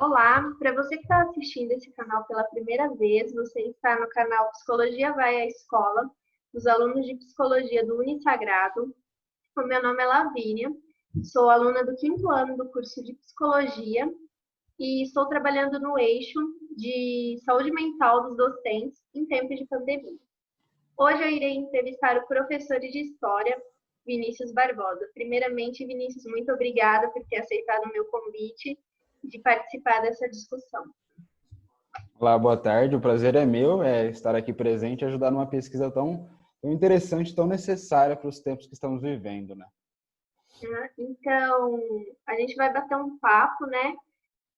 Olá, para você que está assistindo esse canal pela primeira vez, você está no canal Psicologia Vai à Escola, dos alunos de Psicologia do Unisagrado. O meu nome é Lavínia, sou aluna do 5º ano do curso de Psicologia e estou trabalhando no eixo de saúde mental dos docentes em tempos de pandemia. Hoje eu irei entrevistar o professor de História, Vinícius Barbosa. Primeiramente, Vinícius, muito obrigada por ter aceitado o meu convite de participar dessa discussão. Olá, boa tarde. O prazer é meu estar aqui presente e ajudar numa pesquisa tão interessante, tão necessária para os tempos que estamos vivendo, né? Então, a gente vai bater um papo, né,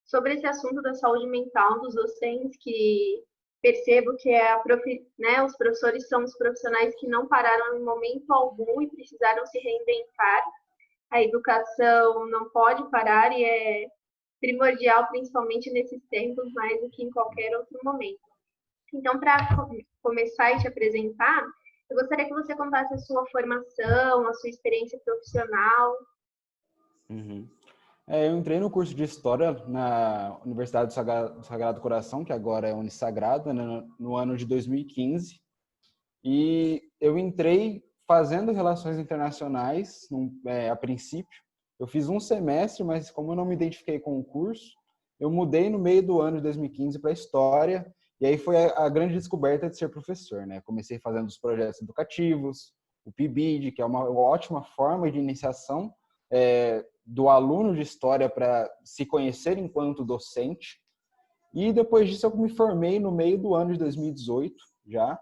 sobre esse assunto da saúde mental dos docentes, que percebo que os professores são os profissionais que não pararam em momento algum e precisaram se reinventar. A educação não pode parar e é primordial, principalmente nesses tempos, mais do que em qualquer outro momento. Então, para começar e te apresentar, eu gostaria que você contasse a sua formação, a sua experiência profissional. Eu entrei no curso de História na Universidade do Sagrado Coração, que agora é Unisagrada, né, no ano de 2015. E eu entrei fazendo Relações Internacionais, a princípio. Eu fiz um semestre, mas como eu não me identifiquei com o curso, eu mudei no meio do ano de 2015 para História, e aí foi a grande descoberta de ser professor, né? Comecei fazendo os projetos educativos, o PIBID, que é uma ótima forma de iniciação do aluno de História para se conhecer enquanto docente. E depois disso eu me formei no meio do ano de 2018 já.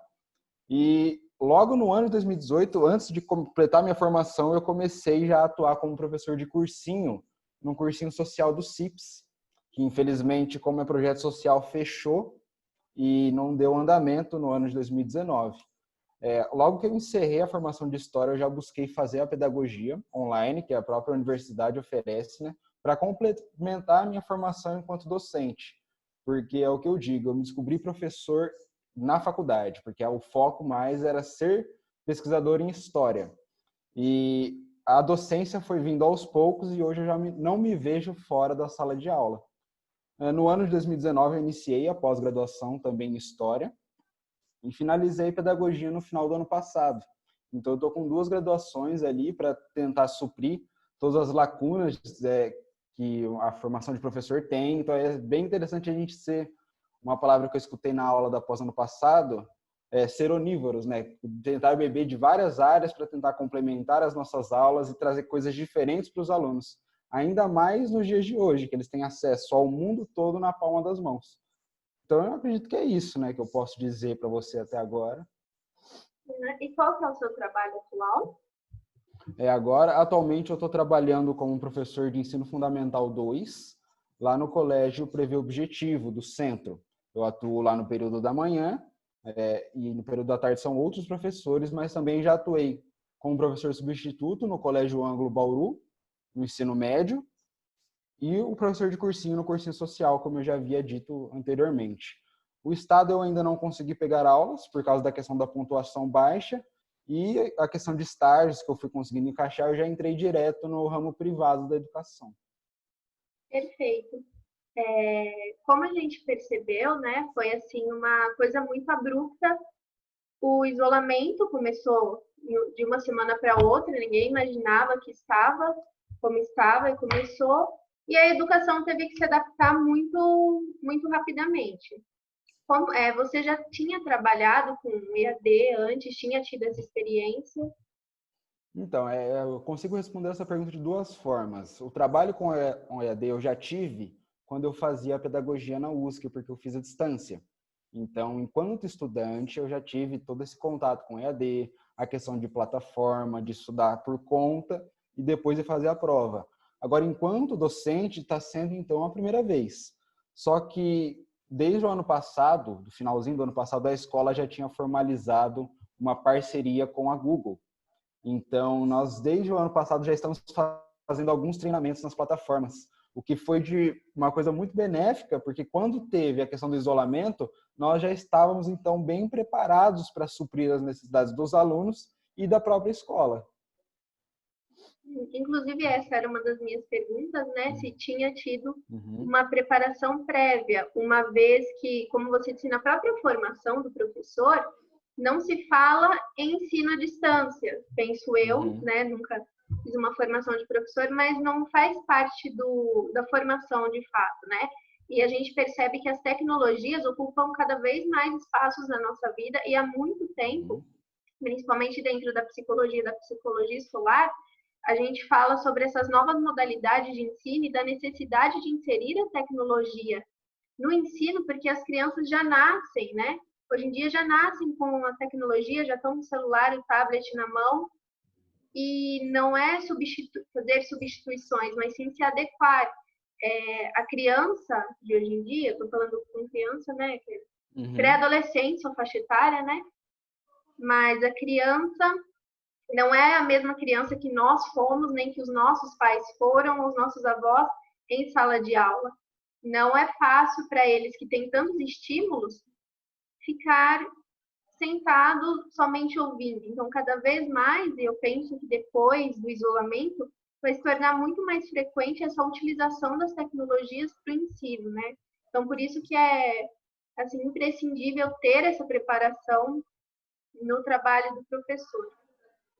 E logo no ano de 2018, antes de completar minha formação, eu comecei já a atuar como professor de cursinho, num cursinho social do CIPS, que infelizmente, como é projeto social, fechou e não deu andamento no ano de 2019. Logo que eu encerrei a formação de História, eu já busquei fazer a pedagogia online, que a própria universidade oferece, né, para complementar a minha formação enquanto docente. Porque é o que eu digo, eu me descobri professor na faculdade, porque o foco mais era ser pesquisador em História. E a docência foi vindo aos poucos e hoje eu já não me vejo fora da sala de aula. No ano de 2019, eu iniciei a pós-graduação também em História, e finalizei pedagogia no final do ano passado. Então, eu estou com 2 graduações ali para tentar suprir todas as lacunas que a formação de professor tem. Então, é bem interessante a gente ser, uma palavra que eu escutei na aula da pós ano passado, ser onívoros, né? Tentar beber de várias áreas para tentar complementar as nossas aulas e trazer coisas diferentes para os alunos. Ainda mais nos dias de hoje, que eles têm acesso ao mundo todo na palma das mãos. Então, eu acredito que é isso, né, que eu posso dizer para você até agora. E qual que é o seu trabalho atual? Atualmente, eu estou trabalhando como professor de Ensino Fundamental 2, lá no Colégio Prevê Objetivo, do Centro. Eu atuo lá no período da manhã, e no período da tarde são outros professores, mas também já atuei como professor substituto no Colégio Ângulo Bauru, no ensino médio, e o professor de cursinho no cursinho social, como eu já havia dito anteriormente. O estado eu ainda não consegui pegar aulas por causa da questão da pontuação baixa e a questão de estágios que eu fui conseguindo encaixar, eu já entrei direto no ramo privado da educação. Perfeito. Como a gente percebeu, né, foi assim uma coisa muito abrupta. O isolamento começou de uma semana para outra, ninguém imaginava que estava como estava e começou, e a educação teve que se adaptar muito, muito rapidamente. Você já tinha trabalhado com EAD antes, tinha tido essa experiência? Então, eu consigo responder essa pergunta de 2 formas. O trabalho com EAD eu já tive quando eu fazia a pedagogia na USC, porque eu fiz a distância. Então, enquanto estudante, eu já tive todo esse contato com EAD, a questão de plataforma, de estudar por conta e depois de fazer a prova. Agora, enquanto docente, está sendo, então, a primeira vez. Só que, desde o ano passado, do finalzinho do ano passado, a escola já tinha formalizado uma parceria com a Google. Então, nós, desde o ano passado, já estamos fazendo alguns treinamentos nas plataformas, o que foi de uma coisa muito benéfica, porque quando teve a questão do isolamento, nós já estávamos, então, bem preparados para suprir as necessidades dos alunos e da própria escola. Inclusive, essa era uma das minhas perguntas, né? Se tinha tido Uhum. uma preparação prévia, uma vez que, como você disse, na própria formação do professor, não se fala em ensino à distância, penso eu, Uhum. né? Nunca fiz uma formação de professor, mas não faz parte da formação de fato, né? E a gente percebe que as tecnologias ocupam cada vez mais espaços na nossa vida e há muito tempo, Uhum. principalmente dentro da psicologia escolar, a gente fala sobre essas novas modalidades de ensino e da necessidade de inserir a tecnologia no ensino, porque as crianças já nascem, né? Hoje em dia já nascem com a tecnologia, já estão com o celular e o tablet na mão, e não é fazer substituições, mas sim se adequar. A criança de hoje em dia, estou falando com criança, né? Uhum. Pré-adolescente, sua faixa etária, né? Mas a criança não é a mesma criança que nós fomos, nem que os nossos pais foram, os nossos avós, em sala de aula. Não é fácil para eles que têm tantos estímulos ficar sentado somente ouvindo. Então, cada vez mais, eu penso que depois do isolamento, vai se tornar muito mais frequente essa utilização das tecnologias para o ensino, né? Então, por isso que é assim imprescindível ter essa preparação no trabalho do professor.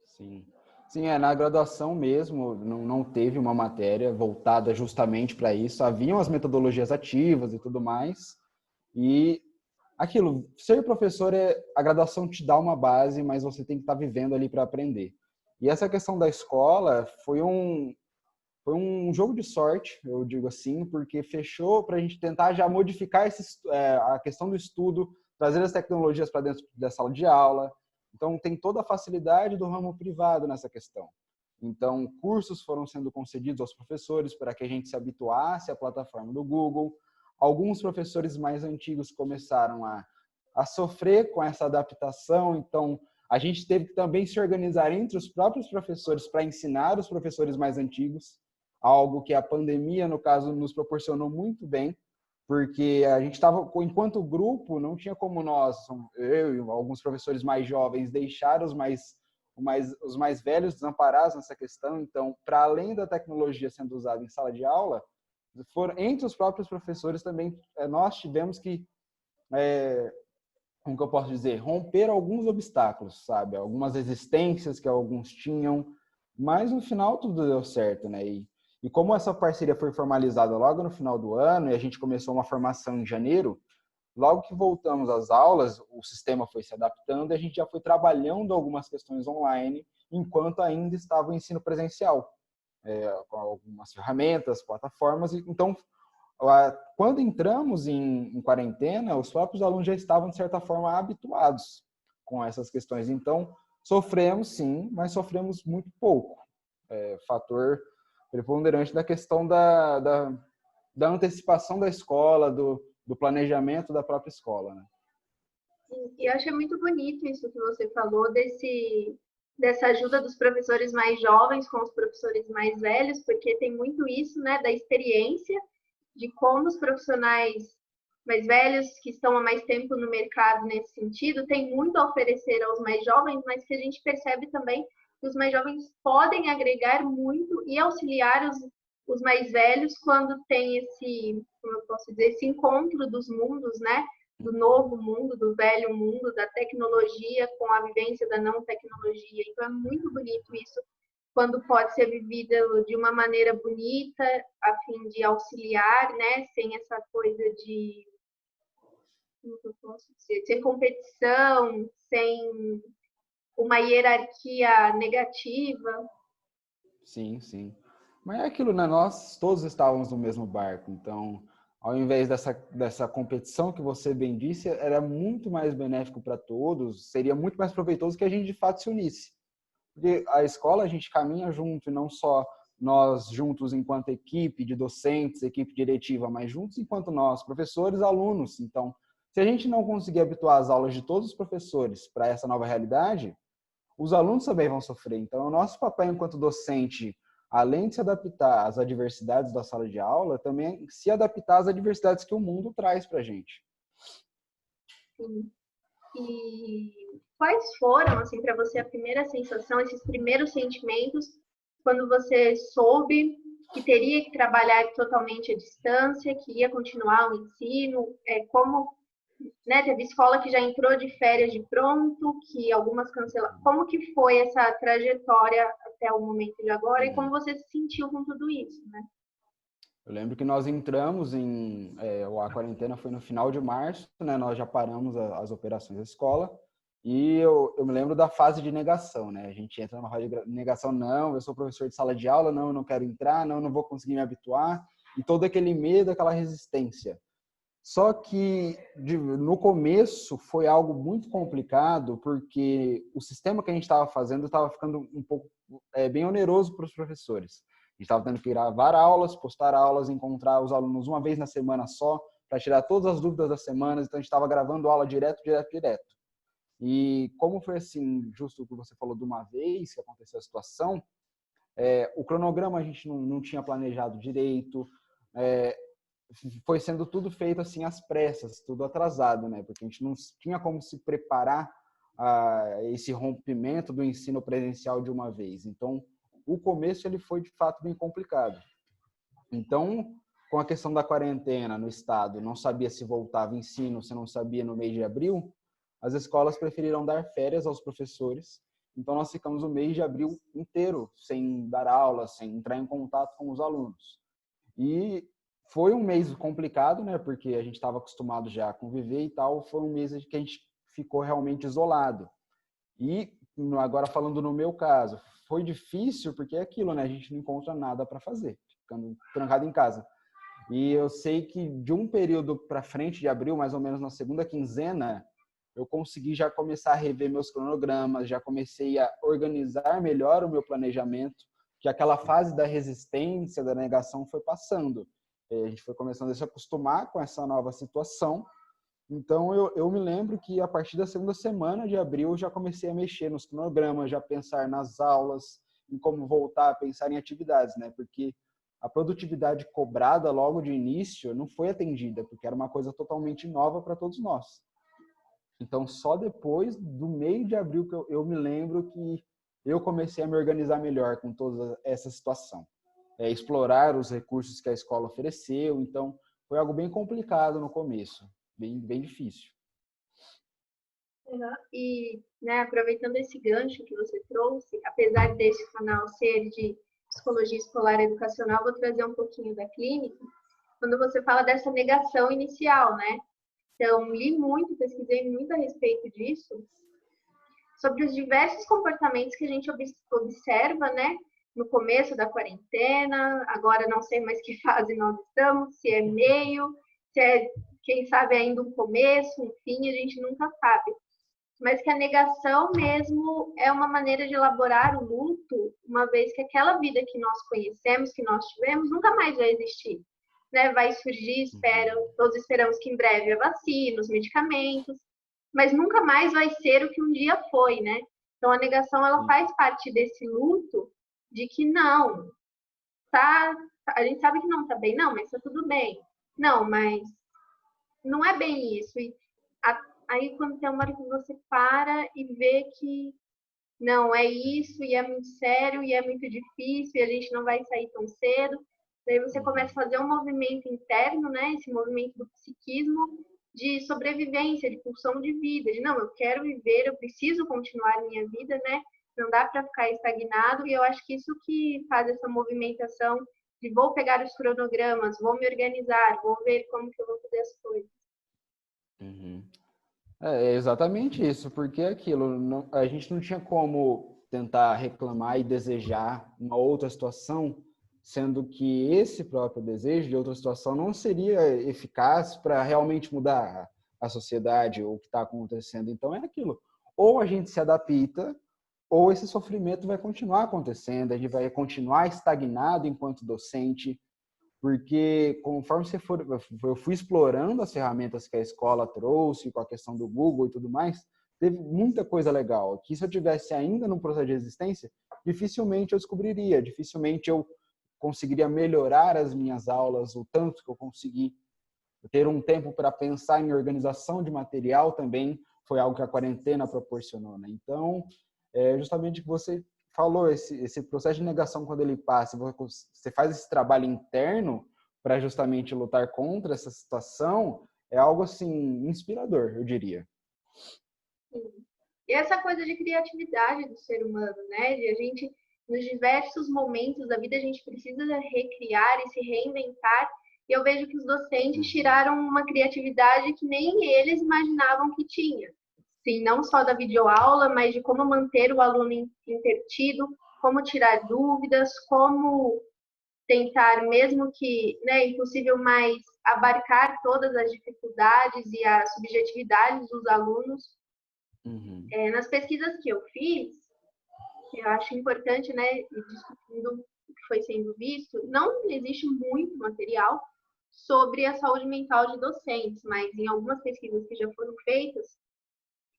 Sim. Sim, na graduação mesmo, não teve uma matéria voltada justamente para isso. Haviam as metodologias ativas e tudo mais. E aquilo, ser professor a graduação te dá uma base, mas você tem que estar vivendo ali para aprender. E essa questão da escola foi um jogo de sorte, eu digo assim, porque fechou para a gente tentar já modificar a questão do estudo, trazer as tecnologias para dentro da sala de aula. Então, tem toda a facilidade do ramo privado nessa questão. Então, cursos foram sendo concedidos aos professores para que a gente se habituasse à plataforma do Google. Alguns professores mais antigos começaram a sofrer com essa adaptação, então a gente teve que também se organizar entre os próprios professores para ensinar os professores mais antigos, algo que a pandemia, no caso, nos proporcionou muito bem, porque a gente estava, enquanto grupo, não tinha como nós, eu e alguns professores mais jovens, deixar os mais velhos desamparados nessa questão. Então, para além da tecnologia sendo usada em sala de aula, entre os próprios professores também, nós tivemos que, como que eu posso dizer, romper alguns obstáculos, sabe? Algumas resistências que alguns tinham, mas no final tudo deu certo, né? E como essa parceria foi formalizada logo no final do ano e a gente começou uma formação em janeiro, logo que voltamos às aulas, o sistema foi se adaptando e a gente já foi trabalhando algumas questões online, enquanto ainda estava o ensino presencial, com algumas ferramentas, plataformas. Então, quando entramos em quarentena, os próprios alunos já estavam, de certa forma, habituados com essas questões. Então, sofremos sim, mas sofremos muito pouco. Fator preponderante da questão da antecipação da escola, do planejamento da própria escola, né? E eu achei muito bonito isso que você falou, dessa ajuda dos professores mais jovens com os professores mais velhos, porque tem muito isso, né, da experiência, de como os profissionais mais velhos, que estão há mais tempo no mercado nesse sentido, têm muito a oferecer aos mais jovens, mas que a gente percebe também que os mais jovens podem agregar muito e auxiliar os mais velhos quando tem esse, como eu posso dizer, esse encontro dos mundos, né? Do novo mundo, do velho mundo, da tecnologia com a vivência da não tecnologia. Então é muito bonito isso, quando pode ser vivida de uma maneira bonita, a fim de auxiliar, né? Sem essa coisa de, como eu posso dizer, sem competição, sem uma hierarquia negativa. Sim, sim. Mas é aquilo, né? Nós todos estávamos no mesmo barco, então, ao invés dessa competição que você bem disse, era muito mais benéfico para todos, seria muito mais proveitoso que a gente de fato se unisse. Porque a escola a gente caminha junto, e não só nós juntos enquanto equipe de docentes, equipe diretiva, mas juntos enquanto nós, professores, alunos. Então, se a gente não conseguir habituar as aulas de todos os professores para essa nova realidade, os alunos também vão sofrer. Então, o nosso papel enquanto docente, além de se adaptar às adversidades da sala de aula, também se adaptar às adversidades que o mundo traz para a gente. Sim. E quais foram, assim, para você a primeira sensação, esses primeiros sentimentos quando você soube que teria que trabalhar totalmente à distância, que ia continuar o ensino, como, né, teve escola que já entrou de férias de pronto, que algumas cancelaram. Como que foi essa trajetória até o momento de agora e como você se sentiu com tudo isso, né? Eu lembro que nós entramos a quarentena foi no final de março, né? Nós já paramos as operações da escola e eu me lembro da fase de negação, né? A gente entra numa fase de negação, não, eu sou professor de sala de aula, não, eu não quero entrar, não, eu não vou conseguir me habituar, e todo aquele medo, aquela resistência. Só que no começo foi algo muito complicado, porque o sistema que a gente estava fazendo estava ficando um pouco bem oneroso para os professores. A gente estava tendo que gravar aulas, postar aulas, encontrar os alunos uma vez na semana só, para tirar todas as dúvidas das semanas. Então a gente estava gravando aula direto. E como foi assim, justo o que você falou de uma vez que aconteceu a situação, o cronograma a gente não tinha planejado direito, foi sendo tudo feito assim às pressas, tudo atrasado, né? Porque a gente não tinha como se preparar a esse rompimento do ensino presencial de uma vez. Então, o começo ele foi de fato bem complicado. Então, com a questão da quarentena no estado, não sabia se voltava ensino, se não sabia no mês de abril, as escolas preferiram dar férias aos professores. Então, nós ficamos o mês de abril inteiro sem dar aula, sem entrar em contato com os alunos. E foi um mês complicado, né? Porque a gente estava acostumado já a conviver e tal. Foi um mês que a gente ficou realmente isolado. E agora falando no meu caso, foi difícil porque é aquilo, né? A gente não encontra nada para fazer, ficando trancado em casa. E eu sei que de um período para frente de abril, mais ou menos na segunda quinzena, eu consegui já começar a rever meus cronogramas, já comecei a organizar melhor o meu planejamento, que aquela fase da resistência, da negação foi passando. A gente foi começando a se acostumar com essa nova situação. Então, eu me lembro que a partir da segunda semana de abril, eu já comecei a mexer nos cronogramas, já pensar nas aulas, em como voltar a pensar em atividades, né? Porque a produtividade cobrada logo de início não foi atendida, porque era uma coisa totalmente nova para todos nós. Então, só depois do meio de abril que eu me lembro que eu comecei a me organizar melhor com toda essa situação. Explorar os recursos que a escola ofereceu. Então, foi algo bem complicado no começo, bem difícil. E, né, aproveitando esse gancho que você trouxe, apesar desse canal ser de psicologia escolar educacional, vou trazer um pouquinho da clínica. Quando você fala dessa negação inicial, né? Então, li muito, pesquisei muito a respeito disso, sobre os diversos comportamentos que a gente observa, né? No começo da quarentena, agora não sei mais que fase nós estamos, se é meio, se é, quem sabe, ainda um começo, um fim, a gente nunca sabe. Mas que a negação mesmo é uma maneira de elaborar o luto, uma vez que aquela vida que nós conhecemos, que nós tivemos, nunca mais vai existir. Né? Vai surgir, todos esperamos que em breve a vacina, os medicamentos, mas nunca mais vai ser o que um dia foi, né? Então a negação ela faz parte desse luto de que não, a gente sabe que não tá bem, não, mas tá tudo bem. Não, mas não é bem isso. E aí quando tem uma hora que você para e vê que não, é isso, e é muito sério, e é muito difícil, e a gente não vai sair tão cedo. Daí você começa a fazer um movimento interno, né? Esse movimento do psiquismo de sobrevivência, de pulsão de vida, de não, eu quero viver, eu preciso continuar a minha vida, né? Não dá para ficar estagnado, e eu acho que isso que faz essa movimentação de vou pegar os cronogramas, vou me organizar, vou ver como que eu vou fazer as coisas. Uhum. É exatamente isso, porque aquilo, a gente não tinha como tentar reclamar e desejar uma outra situação, sendo que esse próprio desejo de outra situação não seria eficaz para realmente mudar a sociedade ou o que está acontecendo. Então é aquilo, ou a gente se adapta, ou esse sofrimento vai continuar acontecendo, a gente vai continuar estagnado enquanto docente, porque conforme eu fui explorando as ferramentas que a escola trouxe, com a questão do Google e tudo mais, teve muita coisa legal, que se eu tivesse ainda no processo de existência, dificilmente eu descobriria, dificilmente eu conseguiria melhorar as minhas aulas, o tanto que eu consegui ter um tempo para pensar em organização de material também, foi algo que a quarentena proporcionou, né? Então, justamente o que você falou, esse processo de negação, quando ele passa, você faz esse trabalho interno para justamente lutar contra essa situação, é algo assim inspirador, eu diria. Sim. E essa coisa de criatividade do ser humano, né? De a gente, nos diversos momentos da vida, a gente precisa recriar e se reinventar. E eu vejo que os docentes tiraram uma criatividade que nem eles imaginavam que tinha. Sim, não só da videoaula, mas de como manter o aluno entretido, como tirar dúvidas, como tentar, mesmo que, né, impossível, mais abarcar todas as dificuldades e as subjetividades dos alunos. Uhum. Nas pesquisas que eu fiz, eu acho importante, né, ir discutindo o que foi sendo visto, não existe muito material sobre a saúde mental de docentes, mas em algumas pesquisas que já foram feitas,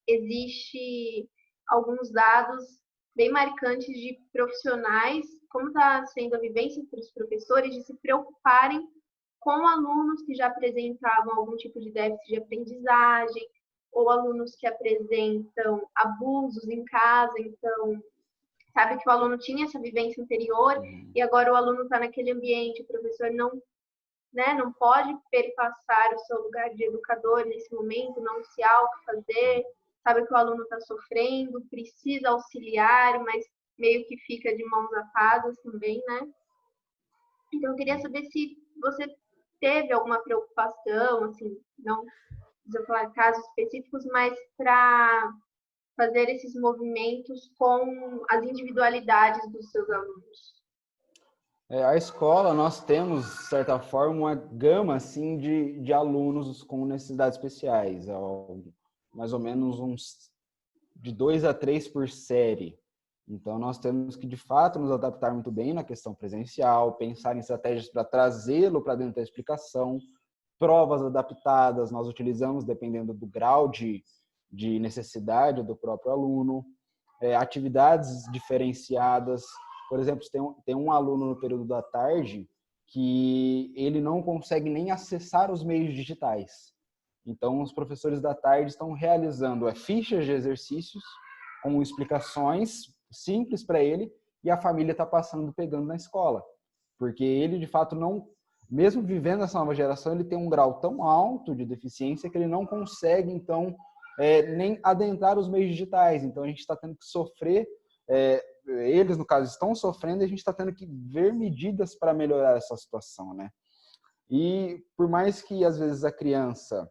existe alguns dados bem marcantes de profissionais, como está sendo a vivência para os professores, de se preocuparem com alunos que já apresentavam algum tipo de déficit de aprendizagem, ou alunos que apresentam abusos em casa, então sabe que o aluno tinha essa vivência anterior Uhum. e agora o aluno está naquele ambiente, o professor não, né, não pode perpassar o seu lugar de educador nesse momento, não se auto-fazer, sabe que o aluno está sofrendo, precisa auxiliar, mas meio que fica de mãos atadas também, né? Então eu queria saber se você teve alguma preocupação, assim, não precisa falar casos específicos, mas para fazer esses movimentos com as individualidades dos seus alunos. A escola, nós temos, de certa forma, uma gama assim, de alunos com necessidades especiais, mais ou menos uns de 2 a 3 por série. Então, nós temos que, de fato, nos adaptar muito bem na questão presencial, pensar em estratégias para trazê-lo para dentro da explicação, provas adaptadas nós utilizamos dependendo do grau de necessidade do próprio aluno, atividades diferenciadas. Por exemplo, tem um aluno no período da tarde que ele não consegue nem acessar os meios digitais. Então, os professores da tarde estão realizando fichas de exercícios com explicações simples para ele e a família está passando, pegando na escola. Porque ele, de fato, não, mesmo vivendo essa nova geração, ele tem um grau tão alto de deficiência que ele não consegue, então, nem adentrar os meios digitais. Então, a gente está tendo que sofrer, eles, no caso, estão sofrendo e a gente está tendo que ver medidas para melhorar essa situação, né? E por mais que, às vezes, a criança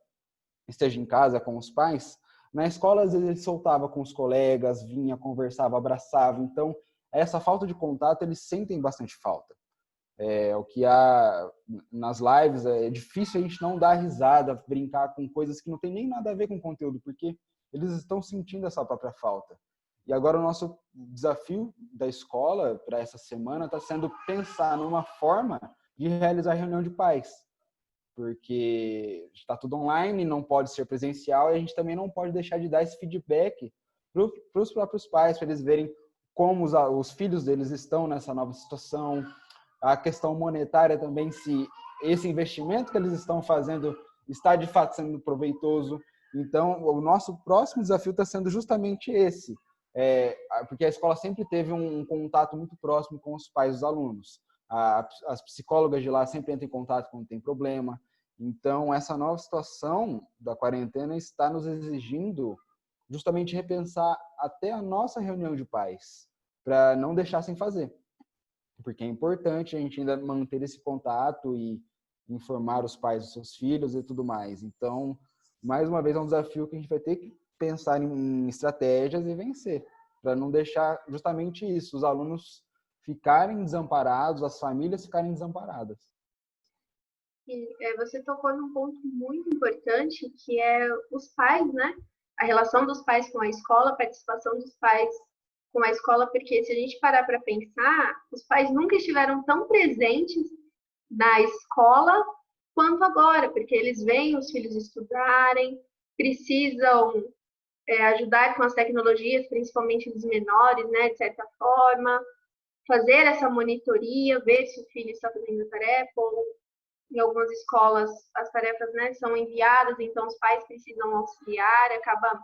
esteja em casa com os pais, na escola, às vezes, ele soltava com os colegas, vinha, conversava, abraçava. Então, essa falta de contato, eles sentem bastante falta. O que há nas lives, é difícil a gente não dar risada, brincar com coisas que não tem nem nada a ver com o conteúdo, porque eles estão sentindo essa própria falta. E agora o nosso desafio da escola para essa semana está sendo pensar numa forma de realizar reunião de pais, porque está tudo online, não pode ser presencial, e a gente também não pode deixar de dar esse feedback para os próprios pais, para eles verem como os filhos deles estão nessa nova situação, a questão monetária também, se esse investimento que eles estão fazendo está de fato sendo proveitoso. Então, o nosso próximo desafio está sendo justamente esse, porque a escola sempre teve um contato muito próximo com os pais dos alunos. As psicólogas de lá sempre entram em contato quando tem problema. Então, essa nova situação da quarentena está nos exigindo justamente repensar até a nossa reunião de pais, para não deixar sem fazer. Porque é importante a gente ainda manter esse contato e informar os pais dos seus filhos e tudo mais. Então, mais uma vez, é um desafio que a gente vai ter que pensar em estratégias e vencer, para não deixar justamente isso, os alunos ficarem desamparados, as famílias ficarem desamparadas. E, você tocou num ponto muito importante, que é os pais, né? A relação dos pais com a escola, a participação dos pais com a escola, porque se a gente parar para pensar, os pais nunca estiveram tão presentes na escola quanto agora, porque eles veem os filhos estudarem, precisam ajudar com as tecnologias, principalmente dos menores, né, de certa forma, fazer essa monitoria, ver se o filho está fazendo a tarefa, ou em algumas escolas as tarefas, né, são enviadas, então os pais precisam auxiliar, acaba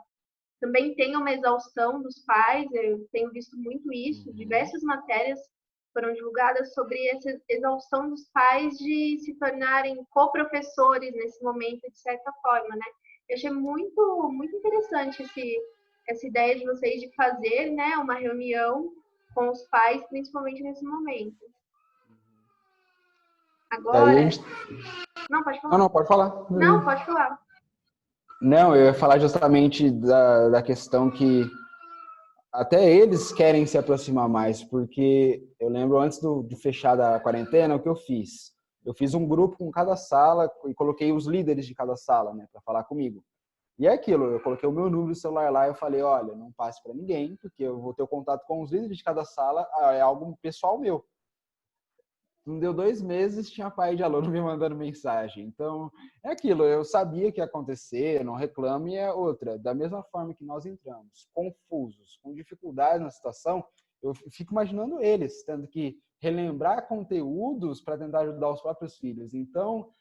também tem uma exaustão dos pais, eu tenho visto muito isso, Uhum. diversas matérias foram divulgadas sobre essa exaustão dos pais de se tornarem coprofessores nesse momento, de certa forma, né? Eu achei muito interessante essa ideia de vocês de fazer, né, uma reunião com os pais, principalmente nesse momento. Daí a Agora, gente... não, pode Não, falar. não, pode falar. Não, pode falar. Não, eu ia falar justamente da questão que até eles querem se aproximar mais, porque eu lembro antes de fechar da quarentena, o que eu fiz? Eu fiz um grupo com cada sala e coloquei os líderes de cada sala, né, para falar comigo. E é aquilo, eu coloquei o meu número de celular lá e eu falei, olha, não passe para ninguém, porque eu vou ter o contato com os líderes de cada sala, é algo pessoal meu. Não deu 2 meses, tinha pai de aluno me mandando mensagem. Então, é aquilo, eu sabia que ia acontecer, não reclame, é outra. Da mesma forma que nós entramos, confusos, com dificuldade na situação, eu fico imaginando eles, tendo que relembrar conteúdos para tentar ajudar os próprios filhos. Então,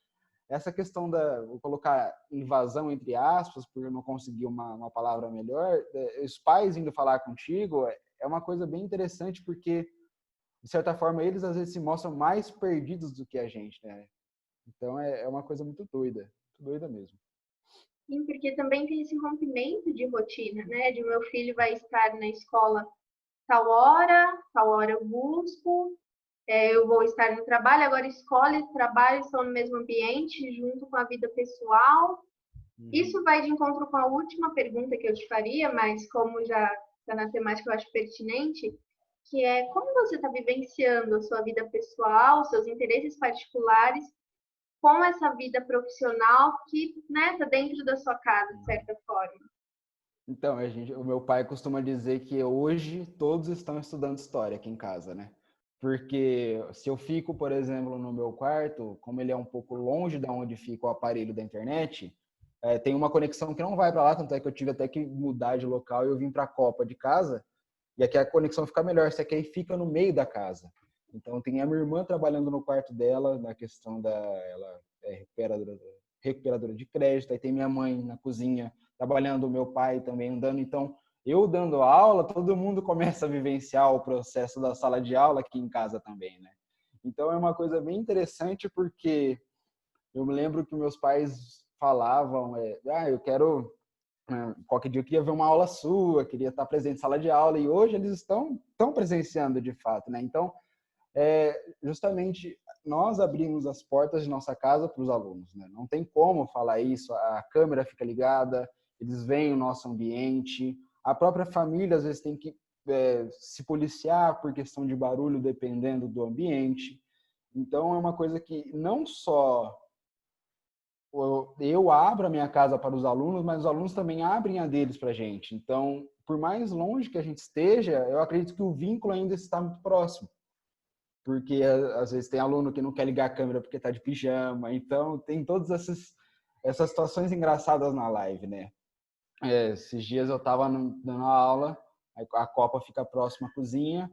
essa questão vou colocar invasão entre aspas, por eu não conseguir uma palavra melhor, os pais indo falar contigo, é uma coisa bem interessante, porque de certa forma, eles às vezes se mostram mais perdidos do que a gente, né? Então é uma coisa muito doida mesmo. Sim, porque também tem esse rompimento de rotina, né? De meu filho vai estar na escola tal hora eu busco, eu vou estar no trabalho, agora escola e trabalho estão no mesmo ambiente, junto com a vida pessoal. Uhum. Isso vai de encontro com a última pergunta que eu te faria, mas como já está na temática, eu acho pertinente, que é como você está vivenciando a sua vida pessoal, seus interesses particulares, com essa vida profissional que está, né, dentro da sua casa, de certa forma. Então, o meu pai costuma dizer que hoje todos estão estudando história aqui em casa, né? Porque se eu fico, por exemplo, no meu quarto, como ele é um pouco longe de onde fica o aparelho da internet, tem uma conexão que não vai para lá, tanto é que eu tive até que mudar de local e eu vim para a Copa de casa, e aqui a conexão fica melhor, só que aí fica no meio da casa. Então tem a minha irmã trabalhando no quarto dela, na questão ela é recuperadora de crédito, aí tem minha mãe na cozinha trabalhando, o meu pai também andando. Então eu dando aula, todo mundo começa a vivenciar o processo da sala de aula aqui em casa também, né? Então é uma coisa bem interessante, porque eu me lembro que meus pais falavam, eu quero qualquer dia eu queria ver uma aula sua, queria estar presente em sala de aula, e hoje eles estão presenciando de fato, né? Então, justamente nós abrimos as portas de nossa casa para os alunos, né? Não tem como falar isso, a câmera fica ligada, eles veem o nosso ambiente, a própria família às vezes tem que se policiar por questão de barulho, dependendo do ambiente. Então, é uma coisa que não só eu abro a minha casa para os alunos, mas os alunos também abrem a deles para a gente. Então, por mais longe que a gente esteja, eu acredito que o vínculo ainda está muito próximo. Porque às vezes tem aluno que não quer ligar a câmera porque está de pijama. Então, tem todas essas situações engraçadas na live, né? Esses dias eu estava dando aula, a copa fica próxima à cozinha,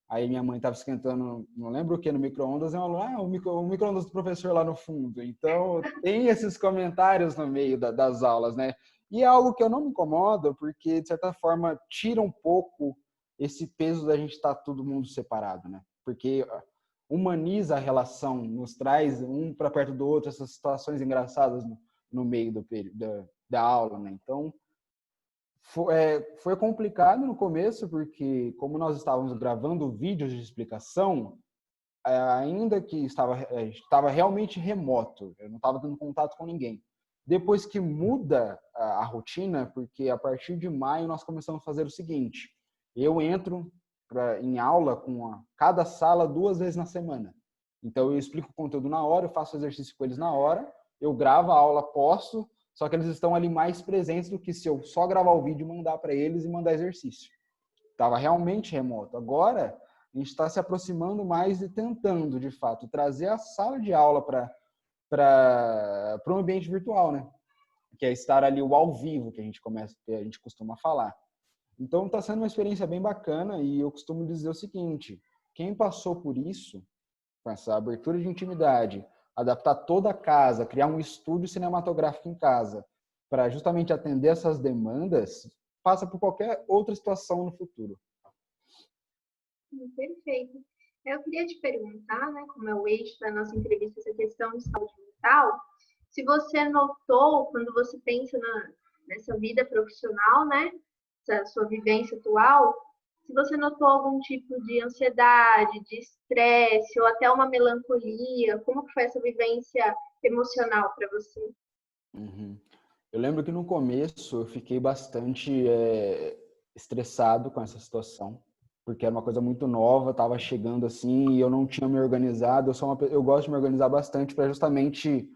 aí minha mãe estava esquentando, não lembro o que, no micro-ondas, e eu falo, o micro-ondas do professor lá no fundo. Então, tem esses comentários no meio das aulas, né? E é algo que eu não me incomodo, porque, de certa forma, tira um pouco esse peso da gente estar todo mundo separado, né? Porque humaniza a relação, nos traz um para perto do outro, essas situações engraçadas no meio da aula, né? Então, foi complicado no começo, porque como nós estávamos gravando vídeos de explicação, ainda que estava realmente remoto, eu não estava tendo contato com ninguém. Depois que muda a rotina, porque a partir de maio nós começamos a fazer o seguinte, eu entro em aula com cada sala 2 vezes na semana. Então eu explico o conteúdo na hora, eu faço exercício com eles na hora, eu gravo a aula, posto, só que eles estão ali mais presentes do que se eu só gravar o vídeo e mandar para eles e mandar exercício. Estava realmente remoto. Agora, a gente está se aproximando mais e tentando, de fato, trazer a sala de aula para um ambiente virtual, né? Que é estar ali o ao vivo, que a gente costuma falar. Então, está sendo uma experiência bem bacana, e eu costumo dizer o seguinte, quem passou por isso, com essa abertura de intimidade, adaptar toda a casa, criar um estúdio cinematográfico em casa, para justamente atender essas demandas, passa por qualquer outra situação no futuro. Perfeito. Eu queria te perguntar, né, como é o eixo da nossa entrevista, essa questão de saúde mental, se você notou, quando você pensa nessa vida profissional, né, essa sua vivência atual, se você notou algum tipo de ansiedade, de estresse ou até uma melancolia, como que foi essa vivência emocional para você? Uhum. Eu lembro que no começo eu fiquei bastante estressado com essa situação, porque era uma coisa muito nova, estava chegando assim e eu não tinha me organizado. Eu gosto de me organizar bastante para justamente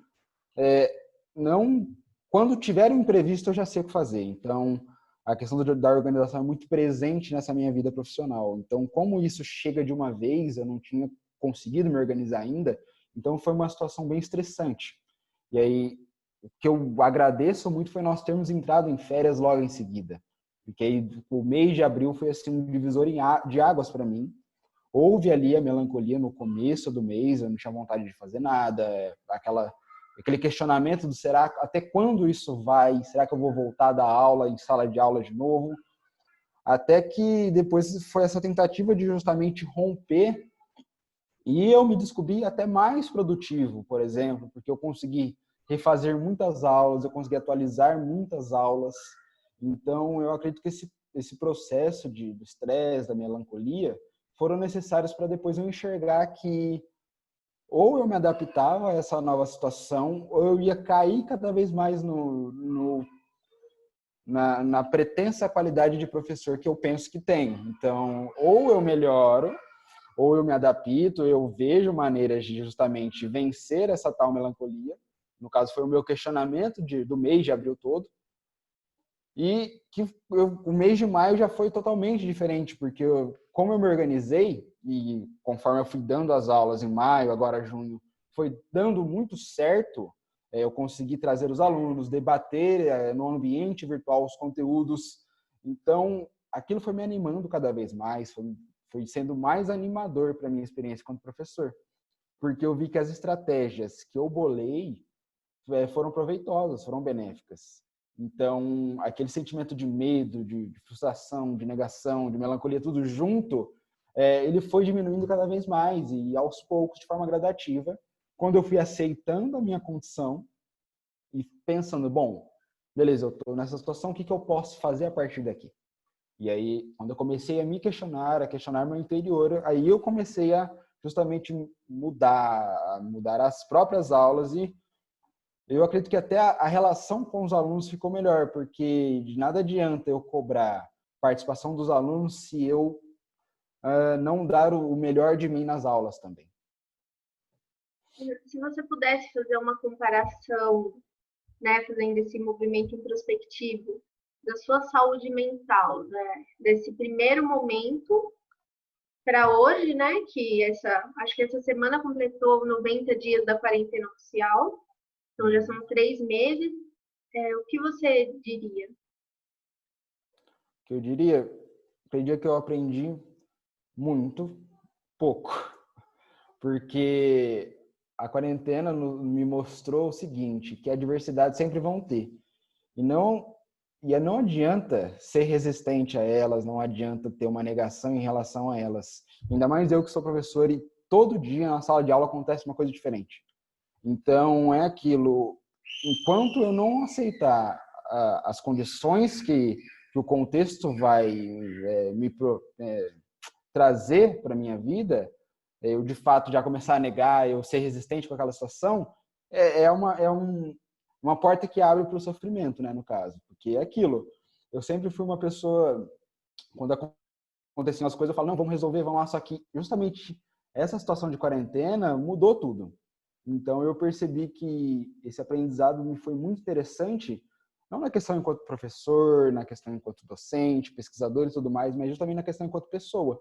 não quando tiver um imprevisto eu já sei o que fazer. Então a questão da organização é muito presente nessa minha vida profissional. Então como isso chega de uma vez, eu não tinha conseguido me organizar ainda, então foi uma situação bem estressante. E aí o que eu agradeço muito foi nós termos entrado em férias logo em seguida. Porque aí, o mês de abril foi assim um divisor de águas para mim. Houve ali a melancolia no começo do mês, eu não tinha vontade de fazer nada, aquele questionamento do será até quando isso vai? Será que eu vou voltar da aula em sala de aula de novo? Até que depois foi essa tentativa de justamente romper e eu me descobri até mais produtivo, por exemplo, porque eu consegui refazer muitas aulas, eu consegui atualizar muitas aulas. Então, eu acredito que esse processo do estresse, da melancolia, foram necessários para depois eu enxergar que ou eu me adaptava a essa nova situação, ou eu ia cair cada vez mais na pretensa qualidade de professor que eu penso que tenho. Então, ou eu melhoro, ou eu me adapto, eu vejo maneiras de justamente vencer essa tal melancolia. No caso, foi o meu questionamento do mês de abril todo. E o mês de maio já foi totalmente diferente, porque como eu me organizei, e conforme eu fui dando as aulas em maio, agora junho, foi dando muito certo, eu consegui trazer os alunos, debater no ambiente virtual os conteúdos. Então, aquilo foi me animando cada vez mais, foi sendo mais animador para a minha experiência como professor, porque eu vi que as estratégias que eu bolei foram proveitosas, foram benéficas. Então, aquele sentimento de medo, de frustração, de negação, de melancolia, tudo junto, ele foi diminuindo cada vez mais e aos poucos, de forma gradativa, quando eu fui aceitando a minha condição e pensando, bom, beleza, eu estou nessa situação, o que eu posso fazer a partir daqui? E aí, quando eu comecei a me questionar, a questionar meu interior, aí eu comecei a justamente mudar as próprias aulas e eu acredito que até a relação com os alunos ficou melhor, porque de nada adianta eu cobrar participação dos alunos se eu não dar o melhor de mim nas aulas também. Se você pudesse fazer uma comparação, né, fazendo esse movimento introspectivo da sua saúde mental, né, desse primeiro momento para hoje, né, acho que essa semana completou 90 dias da quarentena oficial, então já são 3 meses. O que você diria? O que eu diria que eu aprendi muito pouco, porque a quarentena me mostrou o seguinte, que a diversidade sempre vão ter. E não adianta ser resistente a elas, não adianta ter uma negação em relação a elas. Ainda mais eu que sou professor e todo dia na sala de aula acontece uma coisa diferente. Então, é aquilo, enquanto eu não aceitar as condições que o contexto vai trazer para a minha vida, eu de fato já começar a negar, eu ser resistente com aquela situação, uma porta que abre para o sofrimento, né, no caso. Porque é aquilo, eu sempre fui uma pessoa, quando aconteciam as coisas, eu falo, não, vamos resolver, vamos lá, só que justamente essa situação de quarentena mudou tudo. Então eu percebi que esse aprendizado me foi muito interessante, não na questão enquanto professor, na questão enquanto docente, pesquisador e tudo mais, mas justamente na questão enquanto pessoa.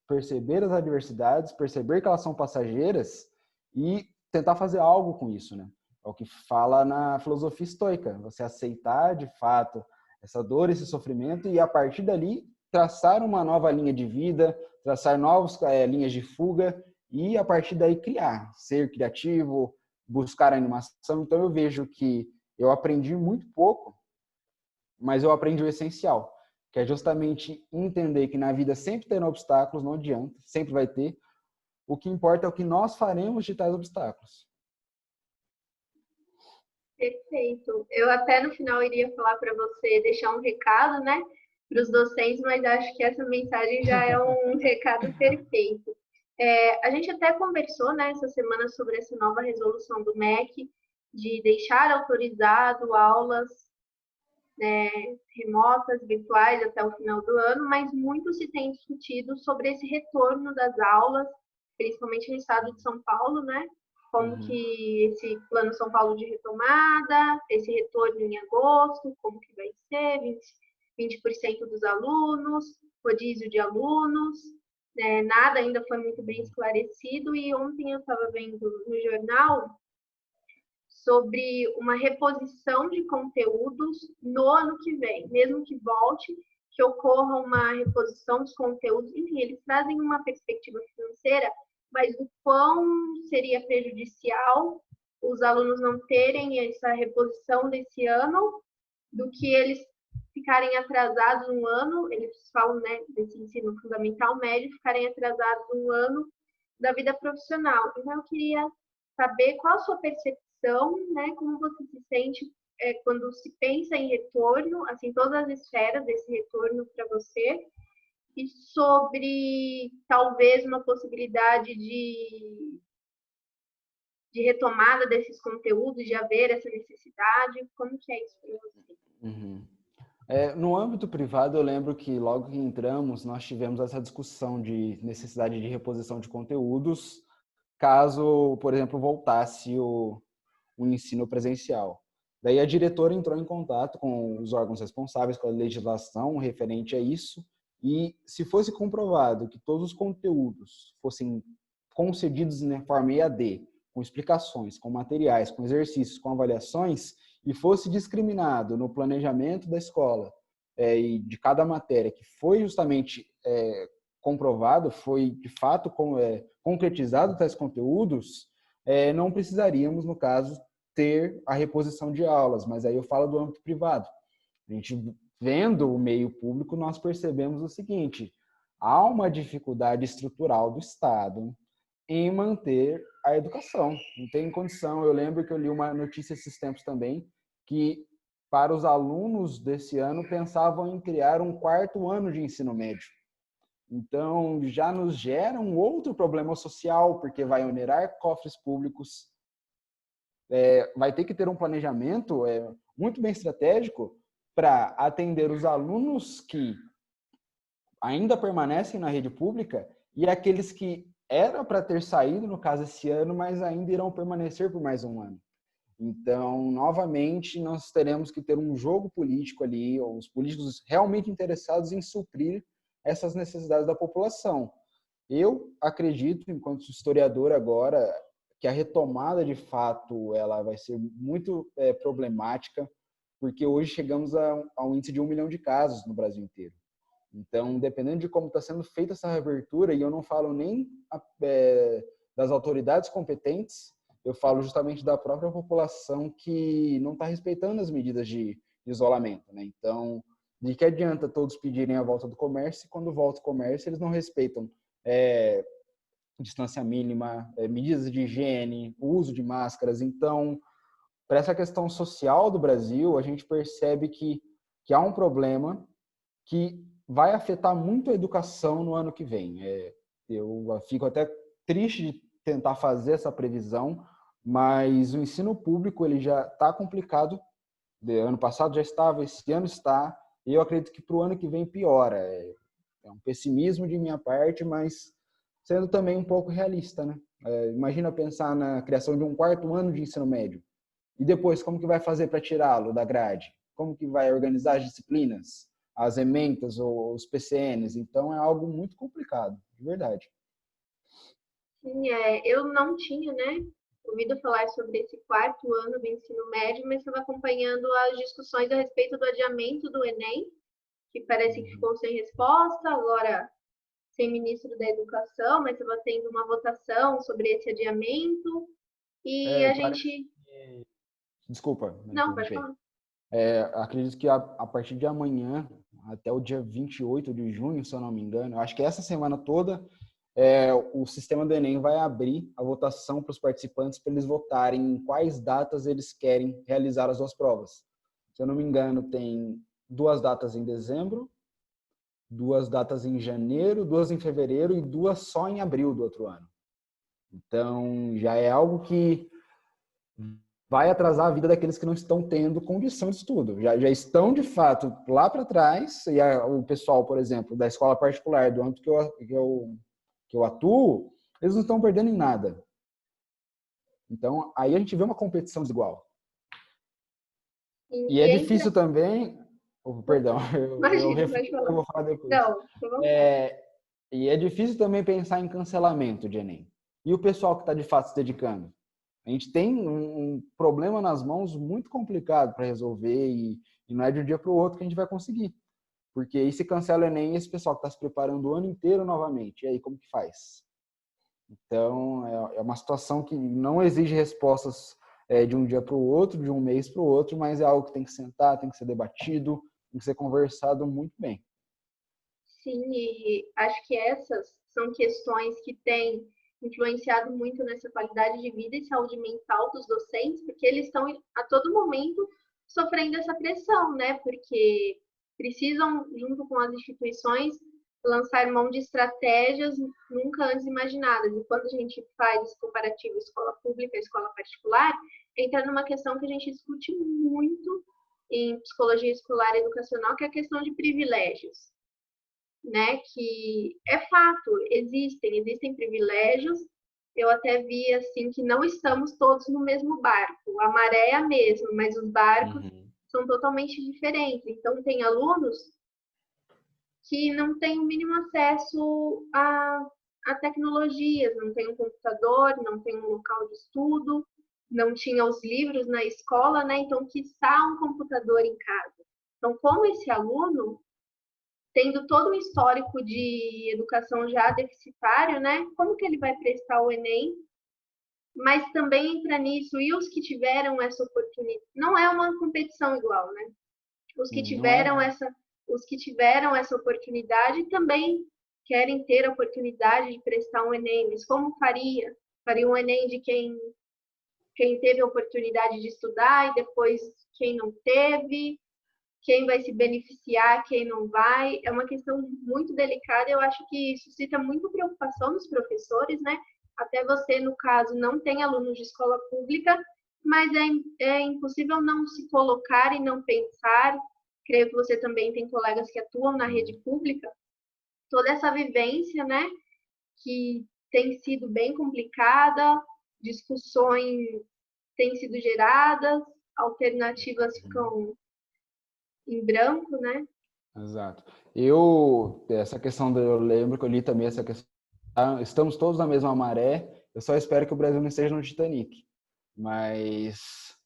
Perceber as adversidades, perceber que elas são passageiras e tentar fazer algo com isso, né? É o que fala na filosofia estoica, você aceitar de fato essa dor, esse sofrimento e a partir dali traçar uma nova linha de vida, traçar novas linhas de fuga e a partir daí criar, ser criativo, buscar animação. Então eu vejo que eu aprendi muito pouco mas eu aprendi o essencial, que é justamente entender que na vida sempre terão obstáculos, não adianta, sempre vai ter. O que importa é o que nós faremos de tais obstáculos. Perfeito. Eu até no final iria falar para você deixar um recado, né, para os docentes, mas acho que essa mensagem já é um recado perfeito. A gente até conversou, né, essa semana sobre essa nova resolução do MEC de deixar autorizado aulas, né, remotas, virtuais até o final do ano, mas muito se tem discutido sobre esse retorno das aulas, principalmente no estado de São Paulo, né? Como que esse plano São Paulo de retomada, esse retorno em agosto, como que vai ser, 20% dos alunos, rodízio de alunos, né? Nada ainda foi muito bem esclarecido e ontem eu estava vendo no jornal sobre uma reposição de conteúdos no ano que vem, mesmo que volte, que ocorra uma reposição dos conteúdos, enfim, eles trazem uma perspectiva financeira, mas o quão seria prejudicial os alunos não terem essa reposição desse ano, do que eles ficarem atrasados um ano, eles falam, né, desse ensino fundamental médio, ficarem atrasados um ano da vida profissional. Então, eu queria saber qual a sua percepção, né, como você se sente quando se pensa em retorno, assim, todas as esferas desse retorno para você, e sobre talvez uma possibilidade de retomada desses conteúdos, de haver essa necessidade, como que é isso para você? Uhum. No âmbito privado, eu lembro que logo que entramos, nós tivemos essa discussão de necessidade de reposição de conteúdos, caso, por exemplo, voltasse o ensino presencial. Daí a diretora entrou em contato com os órgãos responsáveis, com a legislação referente a isso, e se fosse comprovado que todos os conteúdos fossem concedidos em forma EAD, com explicações, com materiais, com exercícios, com avaliações, e fosse discriminado no planejamento da escola e de cada matéria, que foi justamente comprovado, foi de fato concretizado tais conteúdos, não precisaríamos, no caso, ter a reposição de aulas, mas aí eu falo do âmbito privado. A gente vendo o meio público, nós percebemos o seguinte: há uma dificuldade estrutural do Estado em manter a educação. Não tem condição. Eu lembro que eu li uma notícia esses tempos também, que para os alunos desse ano pensavam em criar um quarto ano de ensino médio. Então, já nos gera um outro problema social, porque vai onerar cofres públicos, vai ter que ter um planejamento muito bem estratégico para atender os alunos que ainda permanecem na rede pública e aqueles que era para ter saído, no caso, esse ano, mas ainda irão permanecer por mais um ano. Então, novamente, nós teremos que ter um jogo político ali, os políticos realmente interessados em suprir essas necessidades da população. Eu acredito, enquanto historiador agora, que a retomada de fato ela vai ser muito problemática, porque hoje chegamos a um índice de 1 milhão de casos no Brasil inteiro. Então, dependendo de como está sendo feita essa reabertura, e eu não falo nem das autoridades competentes, eu falo justamente da própria população que não está respeitando as medidas de isolamento, né? Então, de que adianta todos pedirem a volta do comércio e quando volta o comércio eles não respeitam distância mínima, medidas de higiene, o uso de máscaras. Então, para essa questão social do Brasil, a gente percebe que há um problema que vai afetar muito a educação no ano que vem. Eu fico até triste de tentar fazer essa previsão, mas o ensino público ele já está complicado. Ano passado já estava, esse ano está, e eu acredito que para o ano que vem piora. É um pessimismo de minha parte, mas sendo também um pouco realista, né? Imagina pensar na criação de um quarto ano de ensino médio. E depois, como que vai fazer para tirá-lo da grade? Como que vai organizar as disciplinas, as ementas ou os PCNs? Então, é algo muito complicado, de verdade. Sim, eu não tinha, né, ouvido falar sobre esse quarto ano do ensino médio, mas estava acompanhando as discussões a respeito do adiamento do Enem, que parece que ficou sem resposta, agora sem ministro da Educação, mas estava tendo uma votação sobre esse adiamento, e a Parece gente... que... Desculpa, me Não, pode interromper. falar. Acredito que a partir de amanhã, até o dia 28 de junho, se eu não me engano, eu acho que essa semana toda, o sistema do Enem vai abrir a votação para os participantes para eles votarem em quais datas eles querem realizar as duas provas. Se eu não me engano, tem 2 datas em dezembro, 2 datas em janeiro, 2 em fevereiro e 2 só em abril do outro ano. Então, já é algo que vai atrasar a vida daqueles que não estão tendo condição de estudo. Já estão, de fato, lá para trás, e o pessoal, por exemplo, da escola particular, do âmbito que eu atuo, eles não estão perdendo em nada. Então, aí a gente vê uma competição desigual. E é difícil também... Perdão, Imagina, pode eu falar. vou falar depois. Não, E é difícil também pensar em cancelamento de Enem. E o pessoal que está, de fato, se dedicando? A gente tem um problema nas mãos muito complicado para resolver e não é de um dia para o outro que a gente vai conseguir. Porque aí se cancela o Enem, esse pessoal que está se preparando o ano inteiro novamente. E aí, como que faz? Então, é uma situação que não exige respostas de um dia para o outro, de um mês para o outro, mas é algo que tem que sentar, tem que ser debatido, tem que ser conversado muito bem. Sim, e acho que essas são questões que têm influenciado muito nessa qualidade de vida e saúde mental dos docentes, porque eles estão a todo momento sofrendo essa pressão, né? Porque precisam, junto com as instituições, lançar mão de estratégias nunca antes imaginadas. E quando a gente faz esse comparativo escola pública e escola particular, entra numa questão que a gente discute muito em psicologia escolar e educacional, que é a questão de privilégios, né? Que é fato, existem privilégios. Eu até vi assim que não estamos todos no mesmo barco. A maré é a mesma, mas os barcos são totalmente diferentes. Então tem alunos que não têm o mínimo acesso a tecnologias, não tem um computador, não tem um local de estudo, não tinha os livros na escola, né? Então, quiçá um computador em casa. Então, como esse aluno, tendo todo um histórico de educação já deficitário, né? Como que ele vai prestar o Enem? Mas também entra nisso, e os que tiveram essa oportunidade, não é uma competição igual, né? Os que tiveram essa oportunidade também querem ter a oportunidade de prestar um Enem. Mas como faria? Faria um Enem de quem teve a oportunidade de estudar e depois quem não teve, quem vai se beneficiar, quem não vai. É uma questão muito delicada. Eu acho que suscita muita preocupação nos professores, né? Até você, no caso, não tem alunos de escola pública, mas é impossível não se colocar e não pensar. Creio que você também tem colegas que atuam na rede pública. Toda essa vivência, né, que tem sido bem complicada, discussões têm sido geradas, alternativas ficam em branco, né? Exato. Essa questão, eu lembro que eu li também essa questão, estamos todos na mesma maré, eu só espero que o Brasil não esteja no Titanic. Mas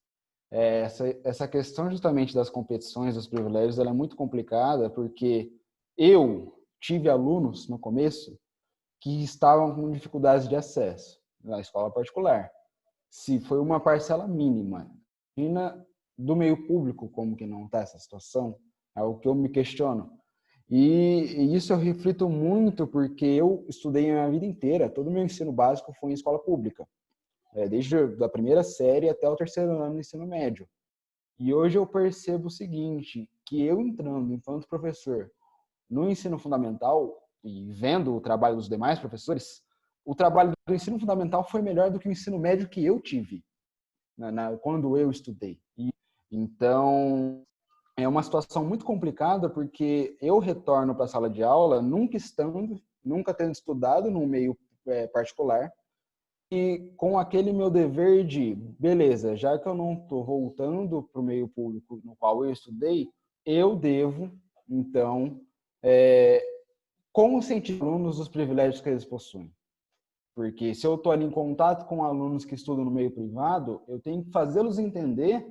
essa questão justamente das competições, dos privilégios, ela é muito complicada, porque eu tive alunos no começo que estavam com dificuldades de acesso na escola particular. Se foi uma parcela mínima, imagina do meio público como que não está essa situação, é o que eu me questiono. E isso eu reflito muito porque eu estudei a minha vida inteira, todo o meu ensino básico foi em escola pública, desde a primeira série até o terceiro ano do ensino médio. E hoje eu percebo o seguinte, que eu entrando enquanto professor no ensino fundamental e vendo o trabalho dos demais professores, o trabalho do ensino fundamental foi melhor do que o ensino médio que eu tive quando eu estudei. Então, é uma situação muito complicada porque eu retorno para a sala de aula nunca tendo estudado no meio particular e com aquele meu dever de, beleza, já que eu não estou voltando para o meio público no qual eu estudei, eu devo, então, conscientizar os alunos dos privilégios que eles possuem. Porque se eu estou ali em contato com alunos que estudam no meio privado, eu tenho que fazê-los entender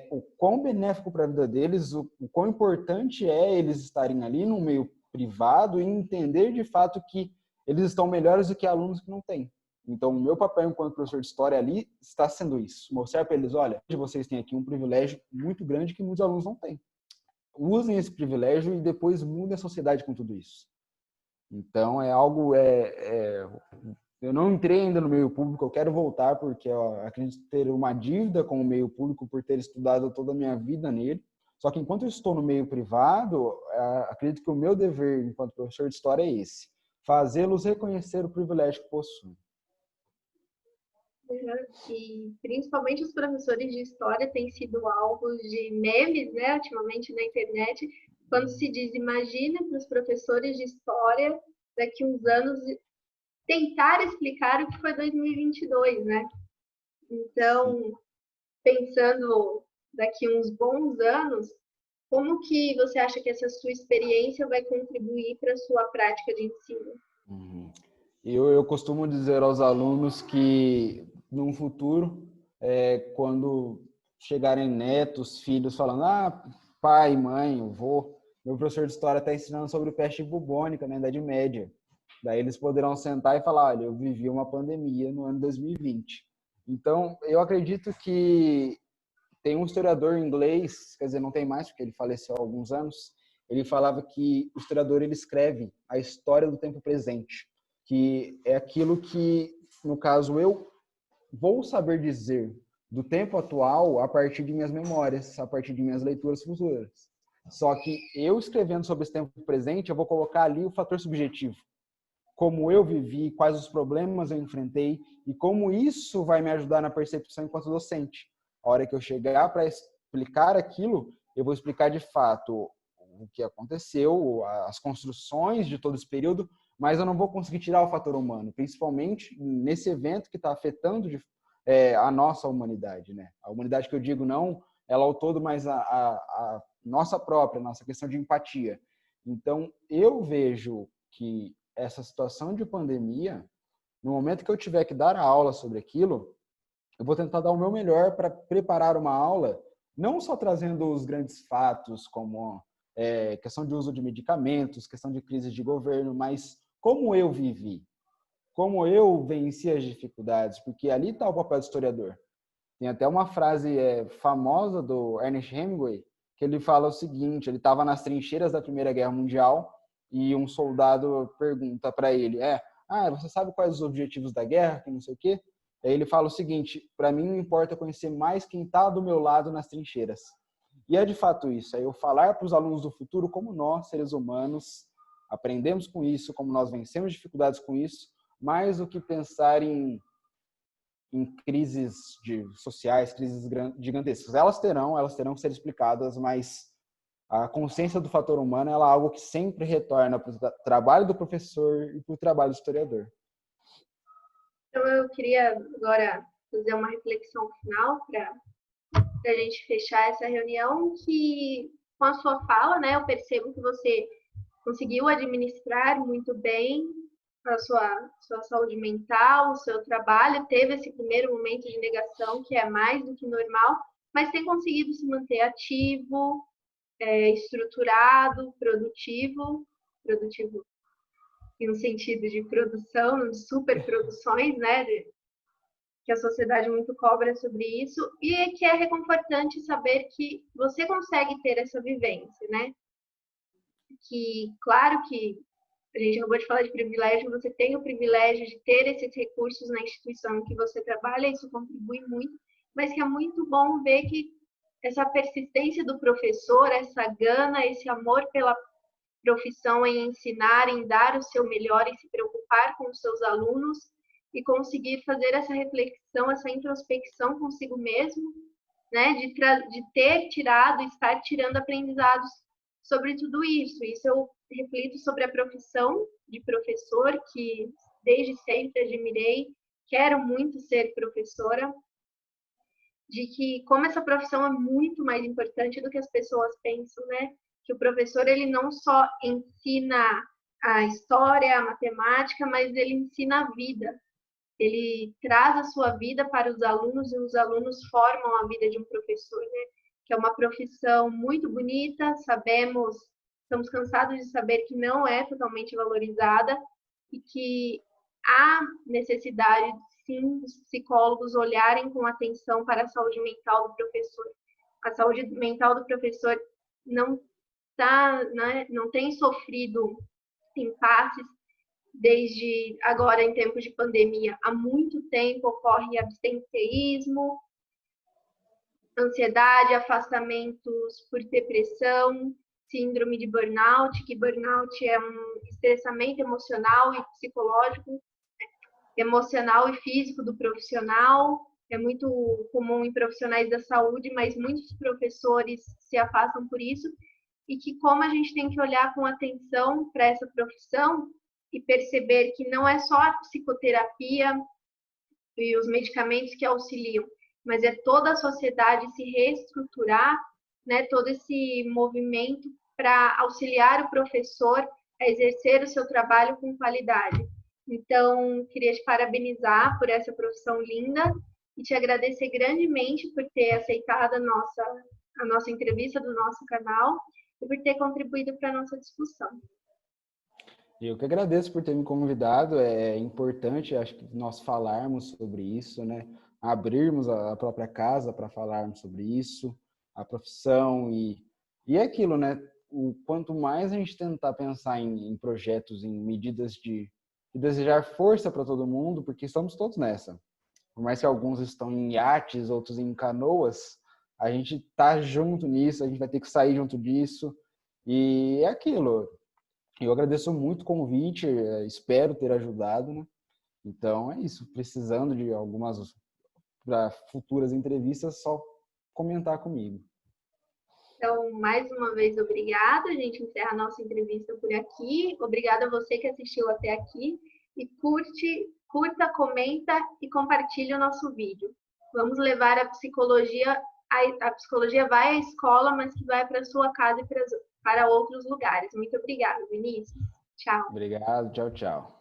o quão benéfico para a vida deles, o quão importante é eles estarem ali no meio privado e entender de fato que eles estão melhores do que alunos que não têm. Então, o meu papel enquanto professor de história ali está sendo isso. Mostrar para eles, olha, vocês têm aqui um privilégio muito grande que muitos alunos não têm. Usem esse privilégio e depois mudem a sociedade com tudo isso. Então, é algo... eu não entrei ainda no meio público, eu quero voltar porque eu acredito ter uma dívida com o meio público por ter estudado toda a minha vida nele. Só que enquanto eu estou no meio privado, acredito que o meu dever enquanto professor de história é esse. Fazê-los reconhecer o privilégio que possuem. E principalmente os professores de história têm sido alvos de memes, né, ultimamente na internet, quando se diz, imagina para os professores de história daqui uns anos tentar explicar o que foi 2022, né? Então, pensando daqui uns bons anos, como que você acha que essa sua experiência vai contribuir para a sua prática de ensino? Eu costumo dizer aos alunos que, no futuro, quando chegarem netos, filhos, falando, pai, mãe, avô, meu professor de história está ensinando sobre peste bubônica na Idade Média. Daí eles poderão sentar e falar, olha, eu vivi uma pandemia no ano 2020. Então, eu acredito que tem um historiador inglês, quer dizer, não tem mais, porque ele faleceu há alguns anos, ele falava que o historiador ele escreve a história do tempo presente, que é aquilo que, no caso, eu vou saber dizer do tempo atual a partir de minhas memórias, a partir de minhas leituras futuras. Só que eu escrevendo sobre esse tempo presente, eu vou colocar ali o fator subjetivo. Como eu vivi, quais os problemas eu enfrentei e como isso vai me ajudar na percepção enquanto docente. A hora que eu chegar para explicar aquilo, eu vou explicar de fato o que aconteceu, as construções de todo esse período, mas eu não vou conseguir tirar o fator humano, principalmente nesse evento que está afetando a nossa humanidade, né? A humanidade que eu digo não ela ao todo, mas a nossa própria, a nossa questão de empatia. Então, eu vejo que essa situação de pandemia, no momento que eu tiver que dar a aula sobre aquilo, eu vou tentar dar o meu melhor para preparar uma aula, não só trazendo os grandes fatos, como questão de uso de medicamentos, questão de crise de governo, mas como eu vivi, como eu venci as dificuldades, porque ali está o papel do historiador. Tem até uma frase famosa do Ernest Hemingway, que ele fala o seguinte, ele estava nas trincheiras da Primeira Guerra Mundial e um soldado pergunta para ele, você sabe quais os objetivos da guerra, que não sei o quê? Aí ele fala o seguinte, para mim não importa conhecer mais quem está do meu lado nas trincheiras. E é de fato isso, é eu falar para os alunos do futuro como nós, seres humanos, aprendemos com isso, como nós vencemos dificuldades com isso, mais do que pensar em crises sociais, crises gigantescas. Elas terão que ser explicadas, mas a consciência do fator humano é algo que sempre retorna para o trabalho do professor e para o trabalho do historiador. Então, eu queria agora fazer uma reflexão final para a gente fechar essa reunião, que com a sua fala, né, eu percebo que você conseguiu administrar muito bem a sua saúde mental, o seu trabalho, teve esse primeiro momento de negação, que é mais do que normal, mas tem conseguido se manter ativo, estruturado, produtivo no sentido de produção, de superproduções, né, que a sociedade muito cobra sobre isso, e que é reconfortante saber que você consegue ter essa vivência, né? Que, claro que a gente acabou de falar de privilégio, você tem o privilégio de ter esses recursos na instituição em que você trabalha, isso contribui muito, mas que é muito bom ver que essa persistência do professor, essa gana, esse amor pela profissão em ensinar, em dar o seu melhor, em se preocupar com os seus alunos e conseguir fazer essa reflexão, essa introspecção consigo mesmo, né, de ter tirado, estar tirando aprendizados sobre tudo isso. Isso eu reflito sobre a profissão de professor, que desde sempre admirei, quero muito ser professora, de que como essa profissão é muito mais importante do que as pessoas pensam, né? Que o professor ele não só ensina a história, a matemática, mas ele ensina a vida. Ele traz a sua vida para os alunos e os alunos formam a vida de um professor, né? Que é uma profissão muito bonita, estamos cansados de saber que não é totalmente valorizada e que há necessidade, sim, dos psicólogos olharem com atenção para a saúde mental do professor. A saúde mental do professor não tá, né, não tem sofrido impasses desde agora em tempos de pandemia. Há muito tempo ocorre absenteísmo, ansiedade, afastamentos por depressão, síndrome de burnout, que burnout é um estressamento emocional e psicológico, emocional e físico do profissional. É muito comum em profissionais da saúde, mas muitos professores se afastam por isso. E que como a gente tem que olhar com atenção para essa profissão e perceber que não é só a psicoterapia e os medicamentos que auxiliam, mas é toda a sociedade se reestruturar, né, todo esse movimento para auxiliar o professor a exercer o seu trabalho com qualidade. Então, queria te parabenizar por essa profissão linda e te agradecer grandemente por ter aceitado a nossa entrevista do nosso canal e por ter contribuído para a nossa discussão. Eu que agradeço por ter me convidado. É importante, acho que nós falarmos sobre isso, né? Abrirmos a própria casa para falarmos sobre isso, a profissão e é aquilo, né? Quanto mais a gente tentar pensar em projetos, em medidas de desejar força para todo mundo, porque estamos todos nessa. Por mais que alguns estão em iates, outros em canoas, a gente tá junto nisso, a gente vai ter que sair junto disso. E é aquilo. Eu agradeço muito o convite, espero ter ajudado, né? Então é isso. Precisando de algumas para futuras entrevistas, só comentar comigo. Então, mais uma vez, obrigada. A gente encerra a nossa entrevista por aqui. Obrigada a você que assistiu até aqui. E curta, comenta e compartilhe o nosso vídeo. Vamos levar a psicologia vai à escola, mas que vai para a sua casa e para outros lugares. Muito obrigada, Vinícius. Tchau. Obrigado, tchau, tchau.